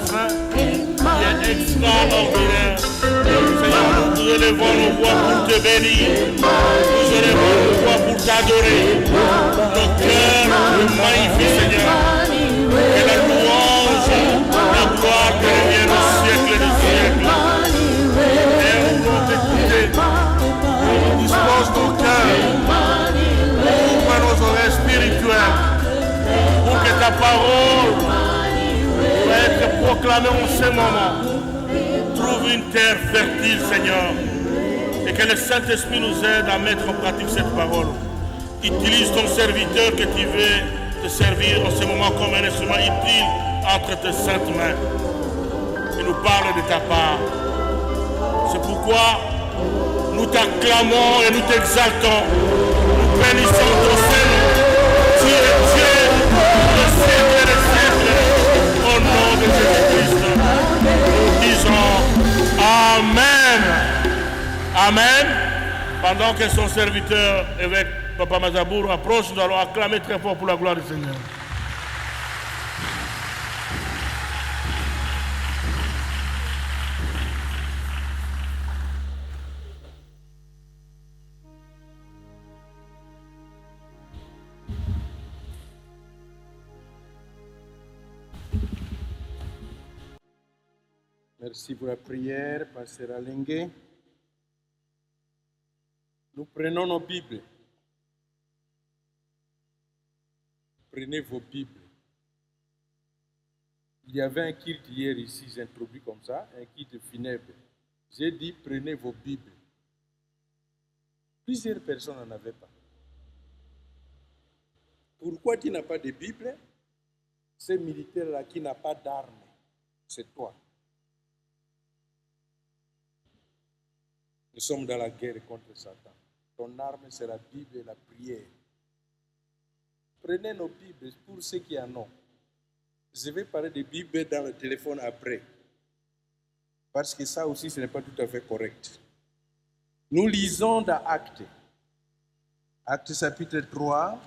fin, qui est extraordinaire. Seigneur, nous élevons nos voix pour te bénir. Nous élevons nos voix pour t'adorer. Nos cœurs te magnifient, Seigneur. Que la louange, la gloire te revienne au siècle des siècles. Et nous voulons t'écouter. On dispose nos cœurs. Ouvre nos oreilles spirituelles pour que ta parole puisse être proclamée en ce moment. Trouve une terre fertile, Seigneur, et que le Saint-Esprit nous aide à mettre en pratique cette parole. Utilise ton serviteur que tu veux te servir en ce moment comme un instrument utile entre tes saintes mains. Et nous parle de ta part. C'est pourquoi nous t'acclamons et nous t'exaltons. Nous bénissons ton Seigneur. Tu es Dieu, le siècle des siècles. Au nom de Jésus-Christ, nous disons Amen. Amen. Pendant que son serviteur, évêque Papa Mazabour, approche, nous allons acclamer très fort pour la gloire du Seigneur. Merci pour la prière, Pasteur Alengue. Nous prenons nos Bibles. Prenez vos Bibles. Il y avait un culte hier ici, j'ai introduit comme ça, un culte funèbre. J'ai dit, prenez vos Bibles. Plusieurs personnes n'en avaient pas. Pourquoi tu n'as pas de Bible? Ce militaire-là qui n'a pas d'armes, c'est toi. Nous sommes dans la guerre contre Satan. Ton arme, c'est la Bible et la prière. Prenez nos Bibles pour ceux qui en ont. Je vais parler de Bible dans le téléphone après. Parce que ça aussi, ce n'est pas tout à fait correct. Nous lisons dans Actes. Actes chapitre 3,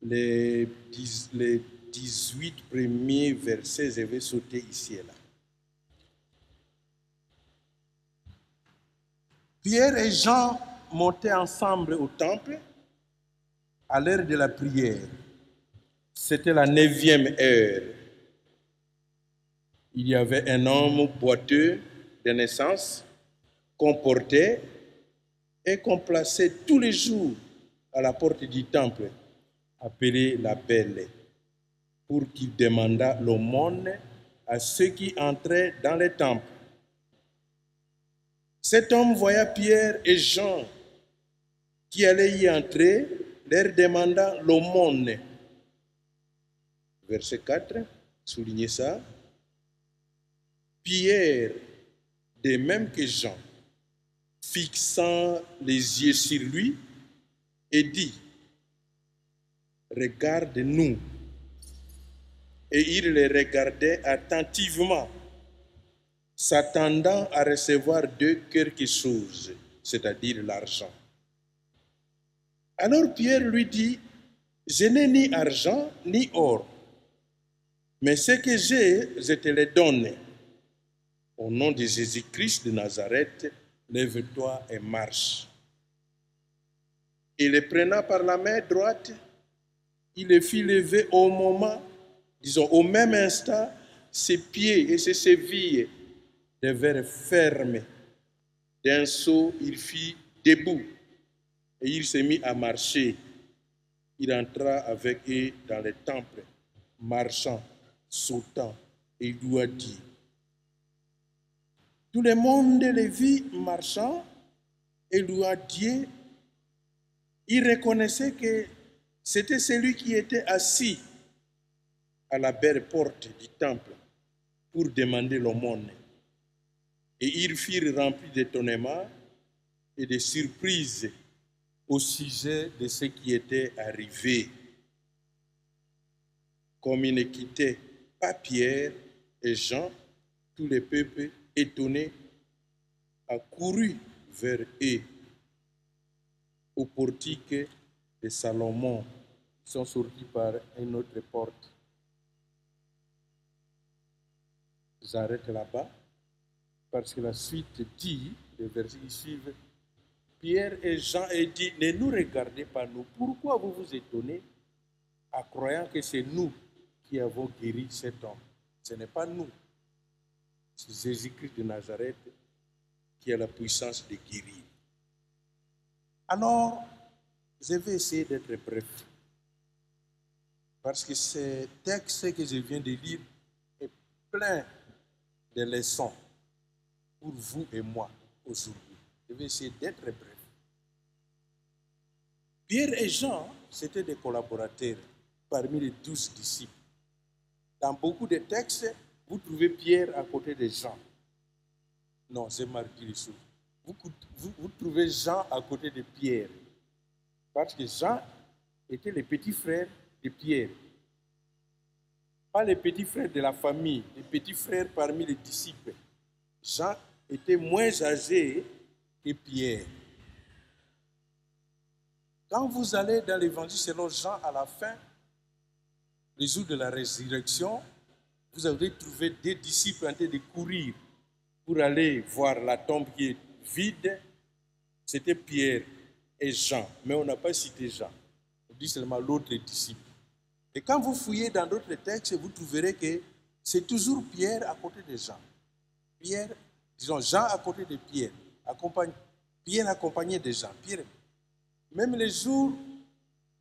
les 18 premiers versets, je vais sauter ici et là. Pierre et Jean montaient ensemble au temple à l'heure de la prière. C'était la 9e heure. Il y avait un homme boiteux de naissance qu'on portait et qu'on plaçait tous les jours à la porte du temple, appelé la Belle, pour qu'il demandât l'aumône à ceux qui entraient dans le temple. Cet homme voya Pierre et Jean qui allaient y entrer, leur demanda l'aumône. Verset 4, soulignez ça. Pierre, de même que Jean, fixant les yeux sur lui, et dit, regarde-nous. Et il les regardait attentivement, s'attendant à recevoir d'eux quelque chose, c'est-à-dire l'argent. Alors Pierre lui dit, je n'ai ni argent ni or, mais ce que j'ai, je te le donne. Au nom de Jésus-Christ de Nazareth, lève-toi et marche. Et le prenant par la main droite, il le fit lever au même instant, ses pieds et ses chevilles devinrent fermes. D'un saut, il fit debout et il se mit à marcher. Il entra avec eux dans le temple, marchant, sautant, et il lui a dit. Tout le monde le vit marchant et lui a dit. Il reconnaissait que c'était celui qui était assis à la belle porte du temple pour demander l'aumône. Et ils furent remplis d'étonnement et de surprise au sujet de ce qui était arrivé. Comme ils ne quittaient pas Pierre et Jean, tout le peuple étonné accourut vers eux. Au portique de Salomon, ils sont sortis par une autre porte. j'arrête là-bas, parce que la suite dit, les versets qui suivent, Pierre et Jean ont dit, ne nous regardez pas nous. Pourquoi vous vous étonnez en croyant que c'est nous qui avons guéri cet homme? Ce n'est pas nous. C'est Jésus-Christ de Nazareth qui a la puissance de guérir. Alors, je vais essayer d'être bref. Parce que ce texte que je viens de lire est plein de leçons pour vous et moi aujourd'hui. Je vais essayer d'être bref. Pierre et Jean, c'étaient des collaborateurs parmi les 12 disciples. Dans beaucoup de textes, vous trouvez Pierre à côté de Jean. Non, j'ai marqué les choses. Vous trouvez Jean à côté de Pierre. Parce que Jean était le petit frère de Pierre. Pas le petit frère de la famille, le petit frère parmi les disciples. Jean était moins âgé que Pierre. Quand vous allez dans l'évangile selon Jean à la fin, le jour de la résurrection, vous allez trouver des disciples en train de courir pour aller voir la tombe qui est vide. C'était Pierre et Jean, mais on n'a pas cité Jean. On dit seulement l'autre disciple. Et quand vous fouillez dans d'autres textes, vous trouverez que c'est toujours Pierre à côté de Jean. Jean à côté de Pierre. Pierre accompagné de Jean. Pierre. Même les jours,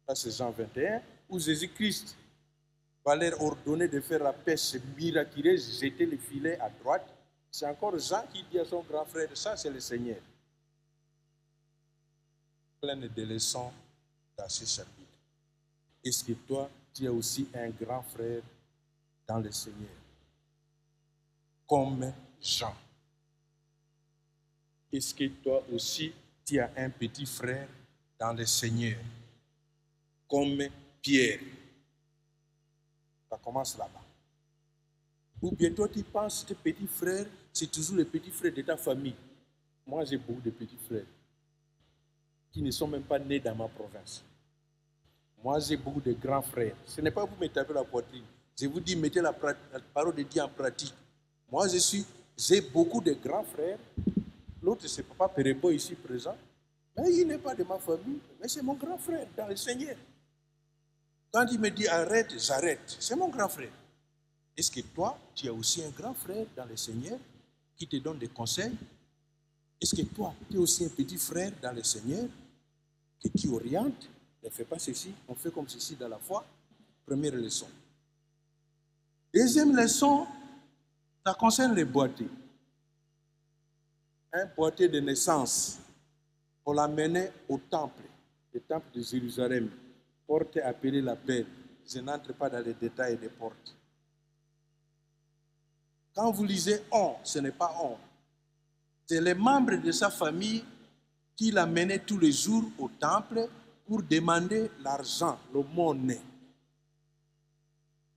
ça c'est Jean 21, où Jésus-Christ va leur ordonner de faire la pêche miraculeuse, jeter le filet à droite, c'est encore Jean qui dit à son grand frère, ça c'est le Seigneur. Plein de leçons dans ce chapitre. Est-ce que toi, tu as aussi un grand frère dans le Seigneur, comme Jean? Est-ce que toi aussi, tu as un petit frère dans le Seigneur, comme Pierre? Ça commence là-bas. Ou bien toi, tu penses que tes petits frères, c'est toujours les petits frères de ta famille. Moi, j'ai beaucoup de petits frères qui ne sont même pas nés dans ma province. Moi, j'ai beaucoup de grands frères. Ce n'est pas vous me tapez la poitrine. Je vous dis, mettez la parole de Dieu en pratique. Moi, j'ai beaucoup de grands frères. L'autre, c'est Papa Perebo ici présent. Mais il n'est pas de ma famille. Mais c'est mon grand frère dans le Seigneur. Quand il me dit arrête, j'arrête. C'est mon grand frère. Est-ce que toi, tu as aussi un grand frère dans le Seigneur qui te donne des conseils? Est-ce que toi, tu es aussi un petit frère dans le Seigneur qui t'oriente? Ne fais pas ceci, on fait comme ceci dans la foi. Première leçon. Deuxième leçon, ça concerne les boîtiers. Un boîtier de naissance, on l'amenait au temple, le temple de Jérusalem, porte appelée la Belle. Je n'entre pas dans les détails des portes. Quand vous lisez on, ce n'est pas on. C'est les membres de sa famille qui l'amenaient tous les jours au temple pour demander l'argent, le monnaie.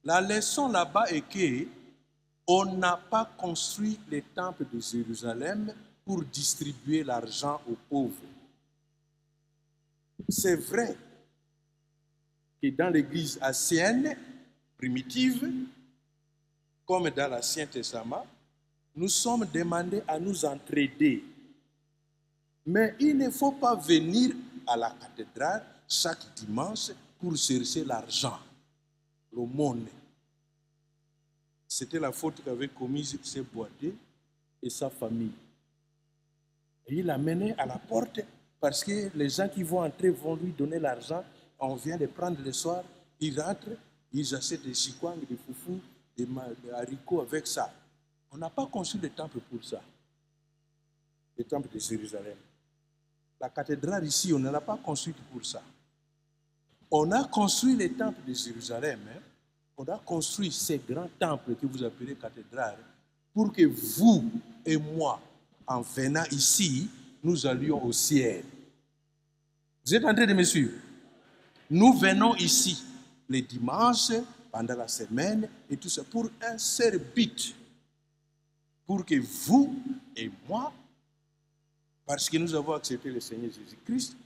La leçon là-bas est que on n'a pas construit le temple de Jérusalem pour distribuer l'argent aux pauvres. C'est vrai que dans l'église ancienne, primitive, comme dans l'Ancien Testament, nous sommes demandés à nous entraider. Mais il ne faut pas venir à la cathédrale chaque dimanche pour chercher l'argent, le monnaie. C'était la faute qu'avait commise ce boîtier et sa famille. Et il l'amenait à la porte parce que les gens qui vont entrer vont lui donner l'argent. On vient de prendre le soir, ils rentrent, ils achètent des chikwang, des foufous, des haricots avec ça. On n'a pas construit le temple pour ça. Le temple de Jérusalem. La cathédrale ici, on ne l'a pas construite pour ça. On a construit le temple de Jérusalem. On a construit ces grands temples que vous appelez cathédrales pour que vous et moi, en venant ici, nous allions au ciel. Vous êtes en train de me suivre? Nous venons ici les dimanches, pendant la semaine, et tout ça, pour un seul but. Pour que vous et moi, parce que nous avons accepté le Seigneur Jésus-Christ,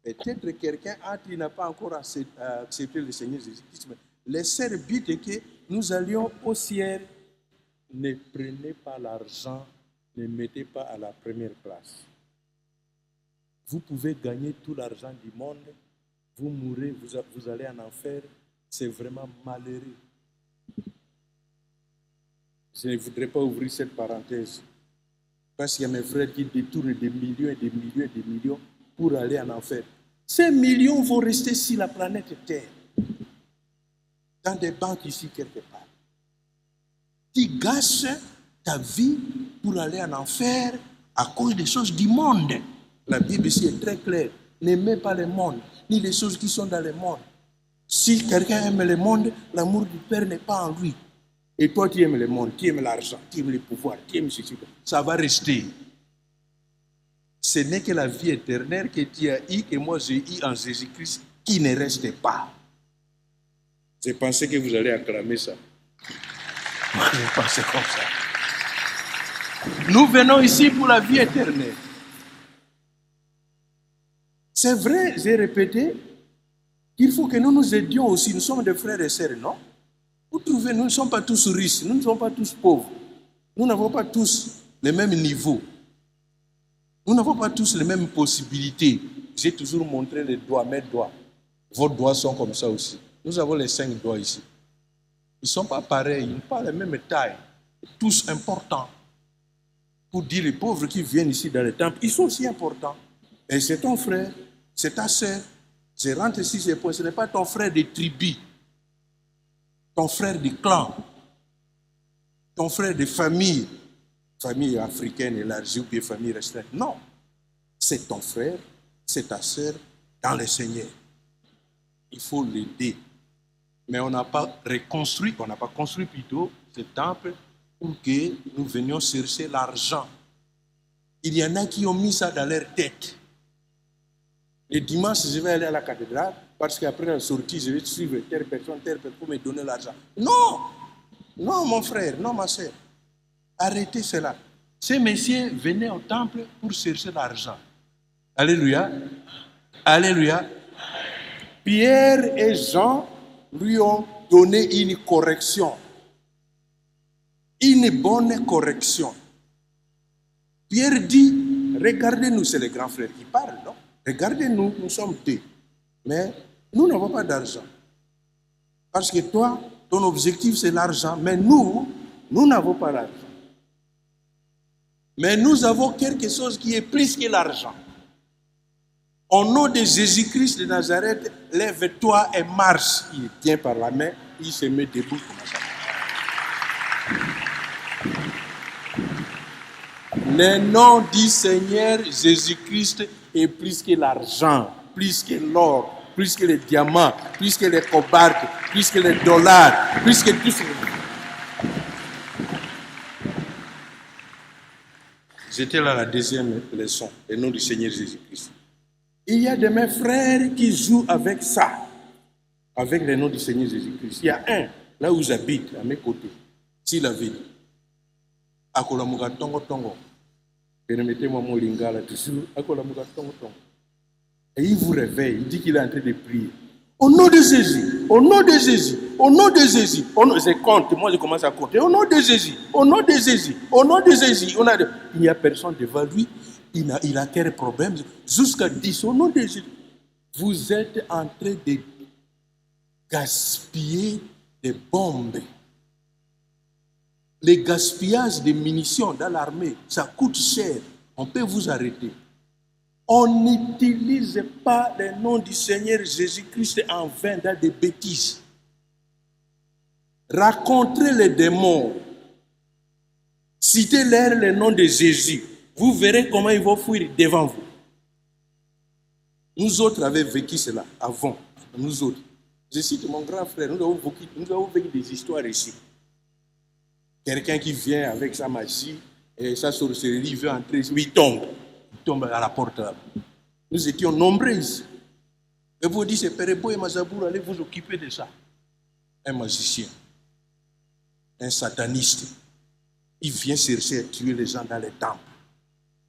peut-être quelqu'un qui n'a pas encore accepté le Seigneur Jésus-Christ, mais le seul but est que nous allions au ciel. ne prenez pas l'argent, ne mettez pas à la première place. Vous pouvez gagner tout l'argent du monde, vous mourrez, vous allez en enfer, c'est vraiment malheureux. Je ne voudrais pas ouvrir cette parenthèse, parce qu'il y a mes frères qui détournent des millions et des millions et des millions pour aller en enfer. Ces millions vont rester sur la planète Terre, dans des banques ici quelque part. Tu gâches ta vie pour aller en enfer à cause des choses du monde. La Bible ici est très claire. N'aimez pas le monde, ni les choses qui sont dans le monde. Si quelqu'un aime le monde, l'amour du Père n'est pas en lui. Et toi, tu aimes le monde, tu aimes l'argent, tu aimes le pouvoir, tu aimes ceci. Ça va rester. Ce n'est que la vie éternelle que tu as eue, que moi j'ai eue en Jésus-Christ, qui ne reste pas. J'ai pensé que vous allez acclamer ça. Je pensais comme ça. Nous venons ici pour la vie éternelle. C'est vrai, j'ai répété, qu'il faut que nous nous aidions aussi. Nous sommes des frères et sœurs, non? Vous trouvez, nous ne sommes pas tous riches, nous ne sommes pas tous pauvres. Nous n'avons pas tous le même niveau. Nous n'avons pas tous les mêmes possibilités. J'ai toujours montré les doigts, mes doigts. Vos doigts sont comme ça aussi. Nous avons les 5 doigts ici. Ils ne sont pas pareils, ils n'ont pas la même taille. Tous importants. Pour dire les pauvres qui viennent ici dans le temple, ils sont aussi importants. Et c'est ton frère, c'est ta sœur. Je rentre ici, ce n'est pas ton frère de tribu, ton frère de clan, ton frère de famille africaine élargie ou bien famille restreinte. Non, c'est ton frère, c'est ta sœur dans le Seigneur. Il faut l'aider. Mais on n'a pas reconstruit, on n'a pas construit plutôt ce temple pour que nous venions chercher l'argent. Il y en a qui ont mis ça dans leur tête. Le dimanche, je vais aller à la cathédrale parce qu'après la sortie, je vais suivre telle personne pour me donner l'argent. Non! Non, mon frère, non, ma soeur. Arrêtez cela. Ces messieurs venaient au temple pour chercher l'argent. Alléluia. Alléluia. Pierre et Jean lui ont donné une correction. Une bonne correction. Pierre dit, regardez-nous, c'est les grands frères qui parlent, non? Regardez-nous, nous sommes 2. Mais nous n'avons pas d'argent. Parce que toi, ton objectif c'est l'argent, mais nous n'avons pas l'argent. Mais nous avons quelque chose qui est plus que l'argent. Au nom de Jésus-Christ de Nazareth, lève-toi et marche. Il tient par la main, il se met debout comme ça. Le nom du Seigneur Jésus-Christ est plus que l'argent, plus que l'or, plus que les diamants, plus que les cobaltes, plus que les dollars, plus que tout ce. J'étais là à la deuxième leçon, le nom du Seigneur Jésus-Christ. Il y a de mes frères qui jouent avec ça, avec le nom du Seigneur Jésus-Christ. Il y a un, là où j'habite, à mes côtés, s'il avait dit, Akolamuga Tongo Tongo. Permettez-moi mon lingala toujours. Et il vous réveille, il dit qu'il est en train de prier. Au nom de Jésus, au nom de Jésus, au nom de Jésus. Je compte, moi je commence à compter. Au nom de Jésus, au nom de Jésus, au nom de Jésus. Il n'y a personne devant lui, il a quel problème. Jusqu'à 10, au nom de Jésus. Vous êtes en train de gaspiller des bombes. Le gaspillage de munitions dans l'armée, ça coûte cher. On peut vous arrêter. On n'utilise pas le nom du Seigneur Jésus-Christ en vain dans des bêtises. Rencontrez les démons. Citez-leur le nom de Jésus. Vous verrez comment ils vont fuir devant vous. Nous autres avons vécu cela avant. Nous autres. Je cite mon grand frère. Nous avons vécu des histoires ici. Quelqu'un qui vient avec sa magie et sa sorcellerie, il veut entrer, il tombe à la porte là. Nous étions nombreux ici. Et vous dites, c'est Pérebo et Mazabour, allez vous occuper de ça. Un magicien, un sataniste, il vient chercher à tuer les gens dans les temples.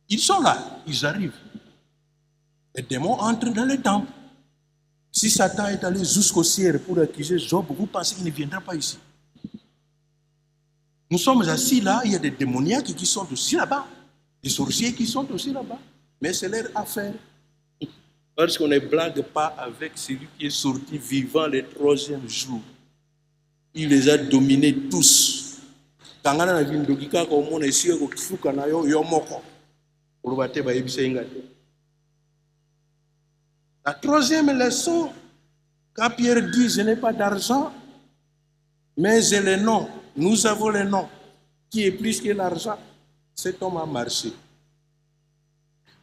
Ils sont là, ils arrivent. Les démons entrent dans les temples. Si Satan est allé jusqu'au ciel pour accuser Job, vous pensez qu'il ne viendra pas ici? Nous sommes assis là, il y a des démoniaques qui sont aussi là-bas, des sorciers qui sont aussi là-bas, mais c'est leur affaire. Parce qu'on ne blague pas avec celui qui est sorti vivant le 3e jour. Il les a dominés tous. La 3e leçon, quand Pierre dit « Je n'ai pas d'argent, mais j'ai le nom. Nous avons le nom qui est plus que l'argent. » Cet homme a marché.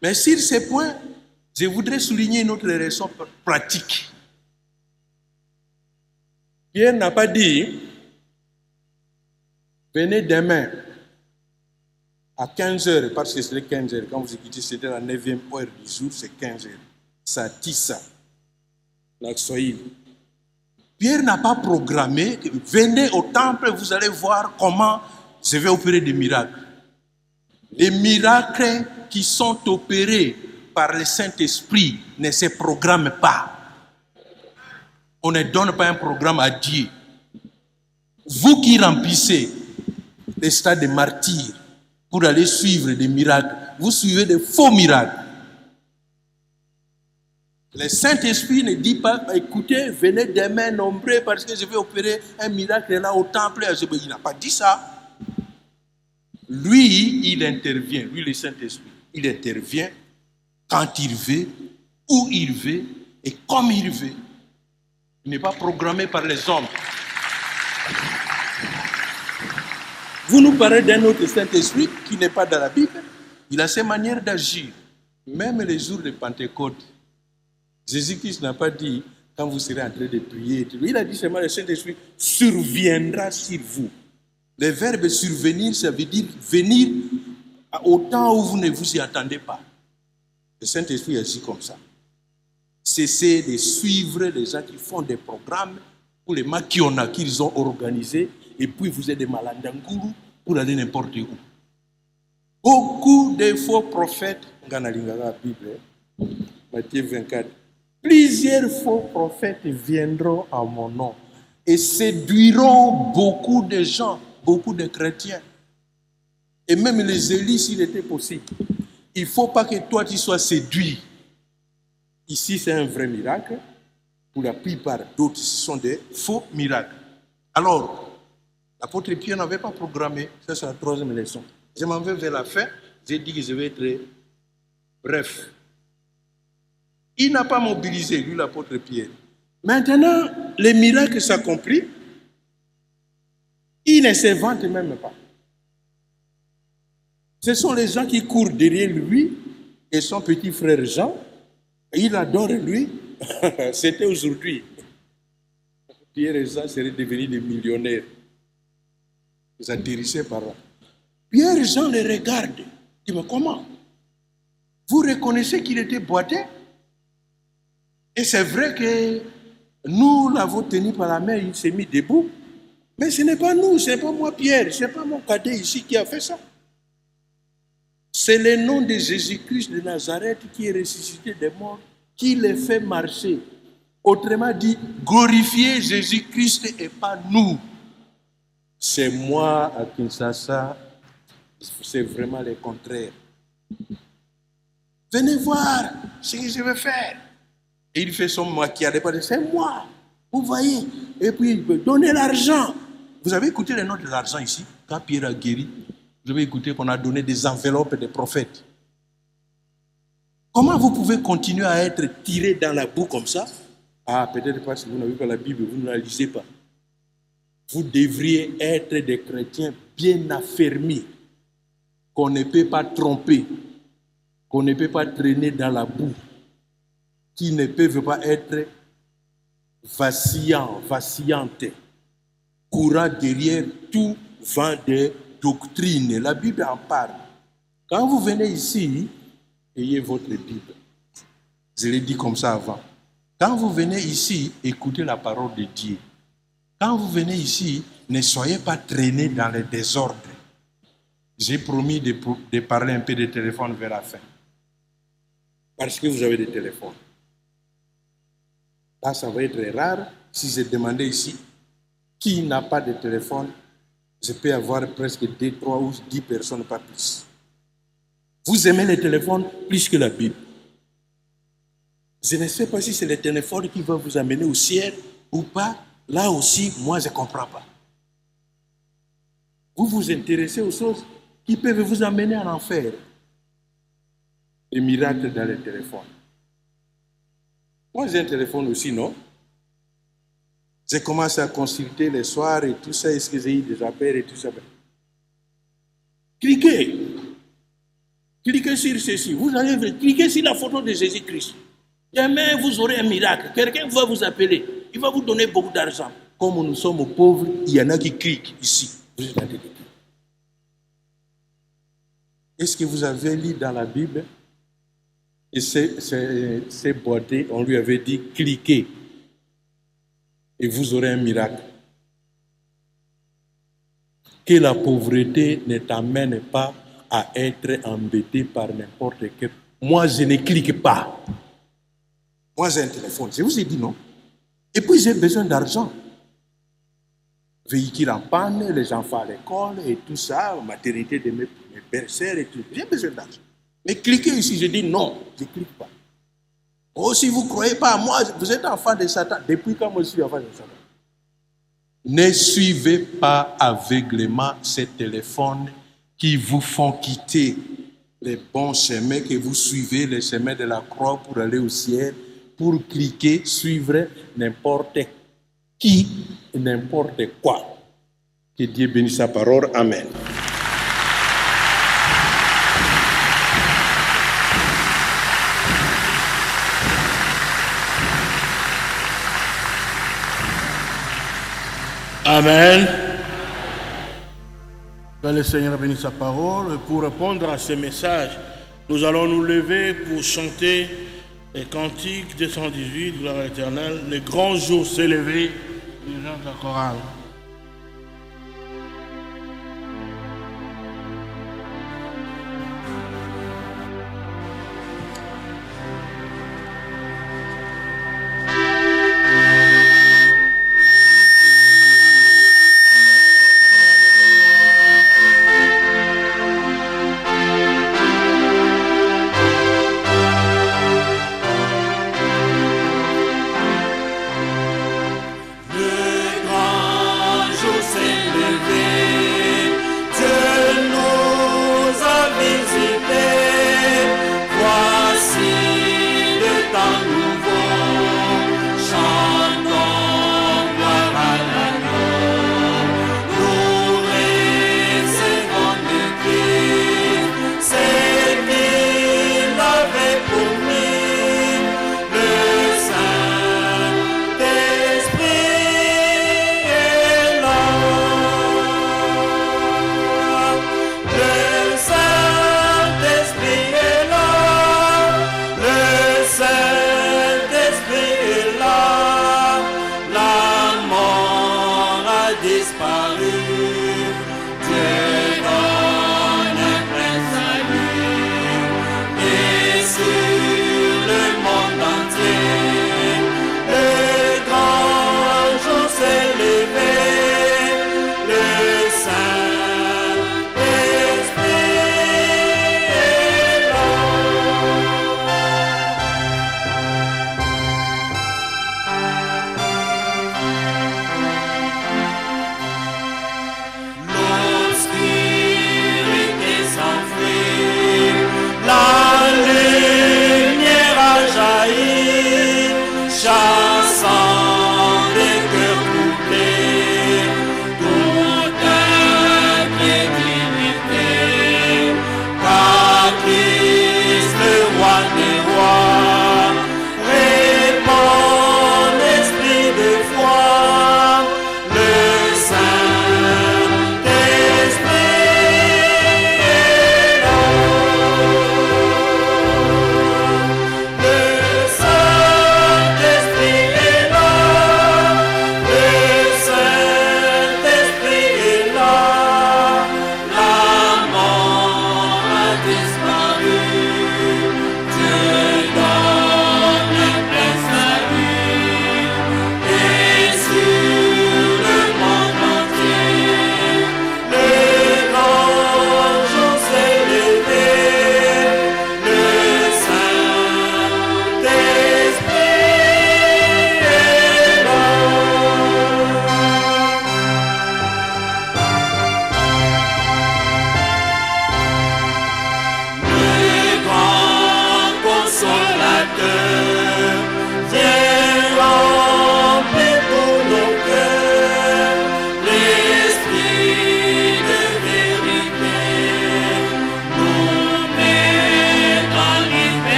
Mais sur ces points, je voudrais souligner une autre leçon pratique. Pierre n'a pas dit « Venez demain à 15h », parce que c'est 15h. Quand vous écoutez, c'était la 9e heure du jour, c'est 15h. Ça tisse. Pierre n'a pas programmé que venez au temple, vous allez voir comment je vais opérer des miracles. Les miracles qui sont opérés par le Saint-Esprit ne se programment pas. On ne donne pas un programme à Dieu. Vous qui remplissez les stades de martyrs pour aller suivre des miracles, vous suivez des faux miracles. Le Saint-Esprit ne dit pas, écoutez, venez demain nombreux parce que je vais opérer un miracle là au temple. Il n'a pas dit ça. Lui, il intervient, lui le Saint-Esprit, il intervient quand il veut, où il veut et comme il veut. Il n'est pas programmé par les hommes. Vous nous parlez d'un autre Saint-Esprit qui n'est pas dans la Bible. Il a ses manières d'agir. Même les jours de Pentecôte, Jésus-Christ n'a pas dit, quand vous serez en train de prier, il a dit seulement le Saint-Esprit surviendra sur vous. Le verbe survenir, ça veut dire venir au temps où vous ne vous y attendez pas. Le Saint-Esprit agit comme ça. Cessez de suivre les gens qui font des programmes pour les makiona qu'ils ont organisés et puis vous êtes des malandangourou pour aller n'importe où. Beaucoup de faux prophètes, Matthieu 24, plusieurs faux prophètes viendront en mon nom et séduiront beaucoup de gens, beaucoup de chrétiens. Et même les élus, s'il était possible. Il ne faut pas que toi tu sois séduit. Ici, c'est un vrai miracle. Pour la plupart d'autres, ce sont des faux miracles. Alors, l'apôtre Pierre n'avait pas programmé. Ça, c'est la 3e leçon. Je m'en vais vers la fin. J'ai dit que je vais être bref. Il n'a pas mobilisé, lui, l'apôtre Pierre. Maintenant, les miracles s'accomplissent. Il ne se vante même pas. Ce sont les gens qui courent derrière lui et son petit frère Jean. Il adore lui. C'était aujourd'hui. Pierre et Jean seraient devenus des millionnaires. Ils atterrissaient par là. Pierre et Jean les regardent. Ils disent, mais comment? Vous reconnaissez qu'il était boiteux? Et c'est vrai que nous l'avons tenu par la main, il s'est mis debout. Mais ce n'est pas nous, ce n'est pas moi Pierre, ce n'est pas mon cadet ici qui a fait ça. C'est le nom de Jésus-Christ de Nazareth qui est ressuscité des morts, qui les fait marcher. Autrement dit, glorifier Jésus-Christ et pas nous. C'est moi à Kinshasa, c'est vraiment le contraire. Venez voir ce que je vais faire. Et il fait son maquillage, c'est moi, vous voyez. Et puis il peut donner l'argent. Vous avez écouté le nom de l'argent ici, quand Pierre a guéri. Vous avez écouté qu'on a donné des enveloppes des prophètes. Comment vous pouvez continuer à être tiré dans la boue comme ça? Ah, peut-être parce que vous n'avez pas la Bible, vous ne la lisez pas. Vous devriez être des chrétiens bien affermis, qu'on ne peut pas tromper, qu'on ne peut pas traîner dans la boue, qui ne peuvent pas être vacillants, vacillantes, courant derrière tout vent de doctrine. La Bible en parle. Quand vous venez ici, ayez votre Bible. Je l'ai dit comme ça avant. Quand vous venez ici, écoutez la parole de Dieu. Quand vous venez ici, ne soyez pas traînés dans le désordre. J'ai promis de parler un peu de téléphone vers la fin. Parce que vous avez des téléphones. Là, ça va être rare si je demandais ici qui n'a pas de téléphone. je peux avoir presque 2, 3 ou 10 personnes, pas plus. Vous aimez les téléphones plus que la Bible. Je ne sais pas si c'est le téléphone qui va vous amener au ciel ou pas. Là aussi, moi, je ne comprends pas. Vous vous intéressez aux choses qui peuvent vous amener en enfer. Les miracles dans les téléphones. Moi, j'ai un téléphone aussi, non? J'ai commencé à consulter les soirs et tout ça. Est-ce que j'ai eu des appels et tout ça? Cliquez. Cliquez sur ceci. Vous allez cliquer sur la photo de Jésus-Christ. Demain, vous aurez un miracle. Quelqu'un va vous appeler. Il va vous donner beaucoup d'argent. Comme nous sommes pauvres, il y en a qui cliquent ici. Vous êtes en train de cliquer. Est-ce que vous avez lu dans la Bible? Et ces beautés, on lui avait dit cliquez et vous aurez un miracle. Que la pauvreté ne t'amène pas à être embêté par n'importe quel. Moi, je ne clique pas. Moi, j'ai un téléphone. Je vous ai dit non. Et puis, j'ai besoin d'argent. Véhicule en panne, les enfants à l'école et tout ça, maternité de mes bercères et tout. J'ai besoin d'argent. Mais cliquez ici, je dis non, je ne clique pas. Oh, si vous ne croyez pas à moi, vous êtes enfant de Satan. Depuis quand moi je suis enfant de Satan? Ne suivez pas aveuglément ces téléphones qui vous font quitter les bons chemins, que vous suivez les chemins de la croix pour aller au ciel, pour cliquer, suivre n'importe qui, n'importe quoi. Que Dieu bénisse sa parole. Amen. Amen. Que le Seigneur bénisse sa parole. Pour répondre à ce message, nous allons nous lever pour chanter les cantiques 218, gloire à l'Éternel. Le grand jour s'est levé, nous chantons la chorale. Le grand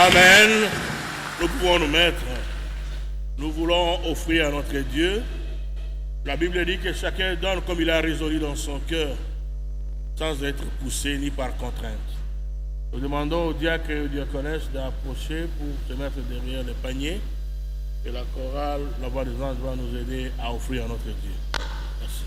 Amen. Nous pouvons nous mettre. Nous voulons offrir à notre Dieu. La Bible dit que chacun donne comme il a résolu dans son cœur, sans être poussé ni par contrainte. Nous demandons au diacre et aux diaconesses d'approcher pour se mettre derrière le panier. Et la chorale, la voix des anges va nous aider à offrir à notre Dieu. Merci.